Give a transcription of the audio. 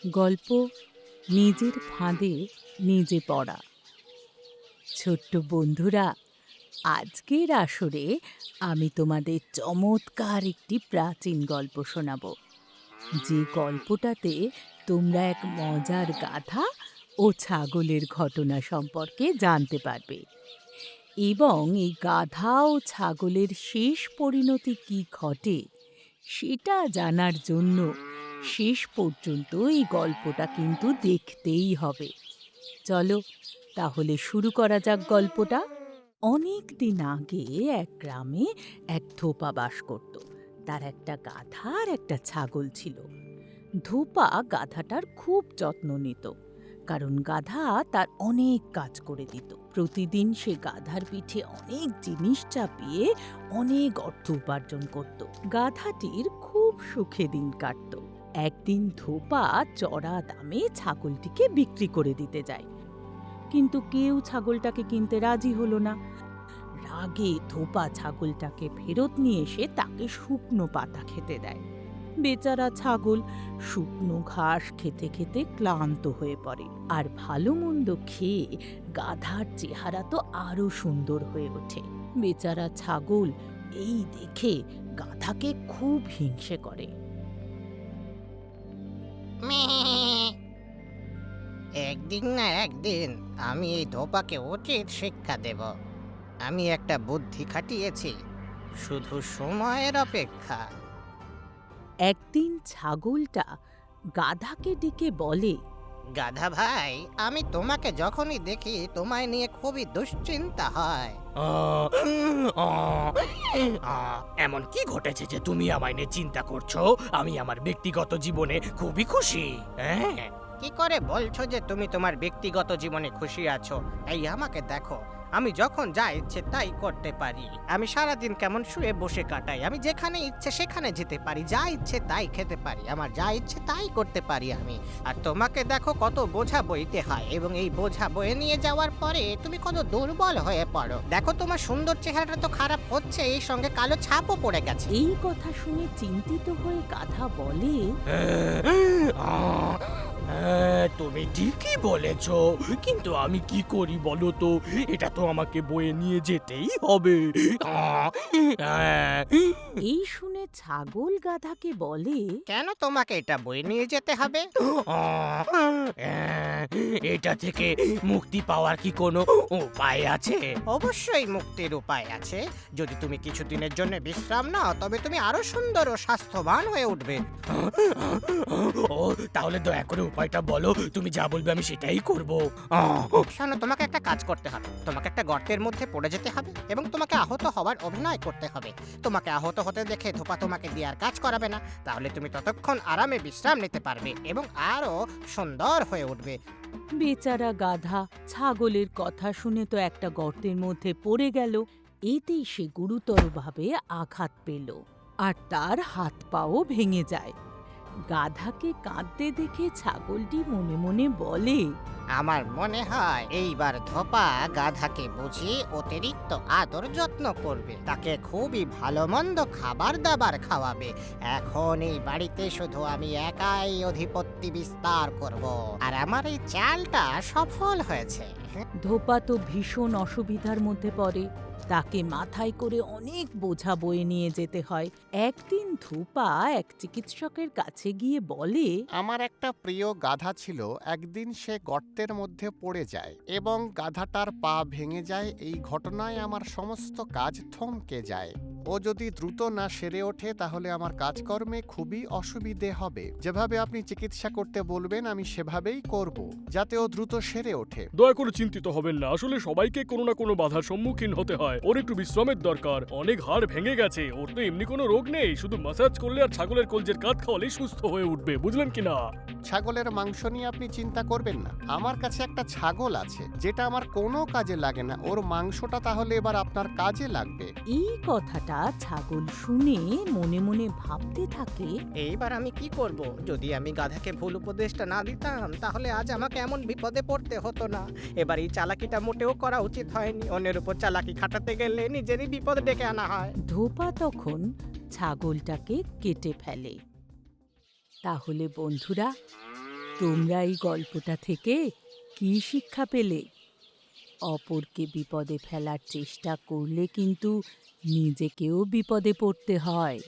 গল্প নিজের ফাঁদে নিজে পড়া। ছোট্ট বন্ধুরা, আজকের আসরে আমি তোমাদের চমৎকার একটি প্রাচীন গল্প শোনাব, যে গল্পটাতে তোমরা এক মজার গাধা ও ছাগলের ঘটনা সম্পর্কে জানতে পারবে এবং এই গাধা ও ছাগলের শেষ পরিণতি কী ঘটে সেটা জানার জন্য শেষ পর্যন্ত এই গল্পটা কিন্তু দেখতেই হবে। চলো তাহলে শুরু করা যাক গল্পটা। অনেক দিন আগে এক গ্রামে এক ধোপা বাস করত। তার একটা গাধা আর একটা ছাগল ছিল। ধোপা গাধাটার খুব যত্ন নিত, কারণ গাধা তার অনেক কাজ করে দিত। প্রতিদিন সে গাধার পিঠে অনেক জিনিস চাপিয়ে অনেক অর্থ উপার্জন করত। গাধাটির খুব সুখে দিন কাটত। একদিন ধোপা চড়া দামে ছাগলটিকে বিক্রি করে দিতে যায়, কিন্তু কেউ ছাগলটাকে কিনতে রাজি হলো না। রাগে ধোপা ছাগলটাকে ফেরত নিয়ে এসে তাকে শুকনো পাতা খেতে দেয়। বেচারা ছাগল শুকনো ঘাস খেতে খেতে ক্লান্ত হয়ে পড়ে, আর ভালো মন্দ খেয়ে গাধার চেহারা তো আরো সুন্দর হয়ে ওঠে। বেচারা ছাগল এই দেখে গাধাকে খুব হিংসে করে। একদিন না একদিন আমি এই ধোপাকে উচিত শিক্ষা দেব। আমি একটা বুদ্ধি খাটিয়েছি, শুধু সময়ের অপেক্ষা। একদিন ছাগলটা গাধাকে ডেকে বলে, গাধা ভাই, আমি তোমাকে যখনই দেখি তোমায় নিয়ে খুবই দুশ্চিন্তা হয়। এমন কি ঘটেছে যে তুমি আমায় নিয়ে চিন্তা করছো? আমি আমার ব্যক্তিগত জীবনে খুবই খুশি। হ্যাঁ, কি করে বলছো যে তুমি তোমার ব্যক্তিগত জীবনে খুশি আছো? এই আমাকে দেখো, আমি যখন যা ইচ্ছে তাই করতে পারি। আমি সারাদিন কেমন শুয়ে বসে কাটাই। আমি যেখানে ইচ্ছে সেখানে যেতে পারি, যা ইচ্ছে তাই খেতে পারি, আমার যা ইচ্ছে তাই করতে পারি আমি। আর তোমাকে দেখো, কত বোঝা বইতে হয়, এবং এই বোঝা বয়ে নিয়ে যাওয়ার পরে তুমি কত দুর্বল হয়ে পড়ো। দেখো, তোমার সুন্দর চেহারাটা তো খারাপ হচ্ছে, এই সঙ্গে কালো ছাপও পড়ে গেছে। এই কথা শুনে চিন্তিত হয়ে গাধা বলে, তুমি ঠিকই বলেছ, কিন্তু আমি কি করি বলো তো? এটা তো আমাকে বয়ে নিয়ে যেতেই হবে। এই শুনে ছাগল গাধাকে বলে, কেন তোমাকে এটা বয়ে নিয়ে যেতে হবে? এটা থেকে মুক্তি পাওয়ার কি কোনো উপায় আছে? অবশ্যই মুক্তির উপায় আছে। যদি তুমি কিছুদিনের জন্য বিশ্রাম নাও, তবে তুমি আরো সুন্দর ও স্বাস্থ্যবান হয়ে উঠবে। ও, তাহলে দয়া করে উপায়টা বলো। তুমি যা বলবে আমি সেটাই করব। শোনো, তোমাকে একটা কাজ করতে হবে। তোমাকে একটা গর্তের মধ্যে পড়ে যেতে হবে এবং তোমাকে আহত হওয়ার অভিনয় করতে হবে। তোমাকে আহত হতে দেখে ধোপা তোমাকে দিয়ে আর কাজ করাবে না। তাহলে তুমি ততক্ষণ আরামে বিশ্রাম নিতে পারবে এবং আরো সুন্দর হয়ে উঠবে। বেচারা গাধা ছাগলের কথা শুনে তো একটা গর্তের মধ্যে পড়ে গেল। এতেই সে গুরুতরভাবে আঘাত পেল, আর তার হাত পাও ভেঙে যায়। গাধাকে কাঁদতে দেখে ছাগলটি মনে মনে বলে, আমার মনে হয় এইবার ধোপা গাধাকে বুঝিয়ে অতিরিক্ত আদর যত্ন করবে, তাকে খুবই ভালো মন্দ খাবার দাবার খাওয়াবে। এখন এই বাড়িতে শুধু আমি একাই অধিপত্য বিস্তার করব, আর আমার এই চালটা সফল হয়েছে। ধোপা তো ভীষণ অসুবিধার মধ্যে পড়ে। তাকে মাথায় করে অনেক বোঝা বয়ে নিয়ে যেতে হয়। একদিন ধোপা এক চিকিৎসকের কাছে গিয়ে বলে, আমার একটা প্রিয় গাধা ছিল। একদিন সে গর্তের মধ্যে পড়ে যায় এবং গাধাটার পা ভেঙে যায়। এই ঘটনায় আমার সমস্ত কাজ থমকে যায়। ও যদি দ্রুত না সেরে ওঠে তাহলে আমার কাজকর্মে খুবই অসুবিধে হবে। যেভাবে আপনি চিকিৎসা করতে বলবেন আমি সেভাবেই করব, যাতে ও দ্রুত সেরে ওঠে। দয়া করে চিন্তিত হবেন না। আসলে সবাইকে কোনো না কোনো বাধার সম্মুখীন হতে হয়। ওর একটু বিশ্রামের দরকার। অনেক হাড় ভেঙে গেছে। ওর তো এমনি কোনো রোগ নেই, শুধু ম্যাসাজ করলে আর ছাগলের কলজের কাঠ খাওয়ালেই সুস্থ হয়ে উঠবে, বুঝলেন কিনা? ছাগলের মাংস নিয়ে আপনি চিন্তা করবেন না। আমার কাছে একটা ছাগল আছে যেটা আমার কোনো কাজে লাগে না। ওর মাংসটা তাহলে এবার আপনার কাজে লাগবে। এই কথাটা ছাগল শুনে মনে মনে ভাবতে থাকে, এইবার আমি কি করব? যদি আমি গাধাকে ভুল উপদেশটা না দিতাম, তাহলে আজ আমাকে এমন বিপদে পড়তে হতো না। এবার এই চালাকিটা মোটেও করা উচিত হয়নি। অন্যের উপর চালাকি খাটাতে গেলে নিজেরই বিপদ ডেকে আনা হয়। ধোপা তখন ছাগলটাকে কেটে ফেলে। তাহলে বন্ধুরা, তোমরা এই গল্পটা থেকে কি শিক্ষা পেলে? অপরকে বিপদে ফেলার চেষ্টা করলে কিন্তু নিজেকেও বিপদে পড়তে হয়।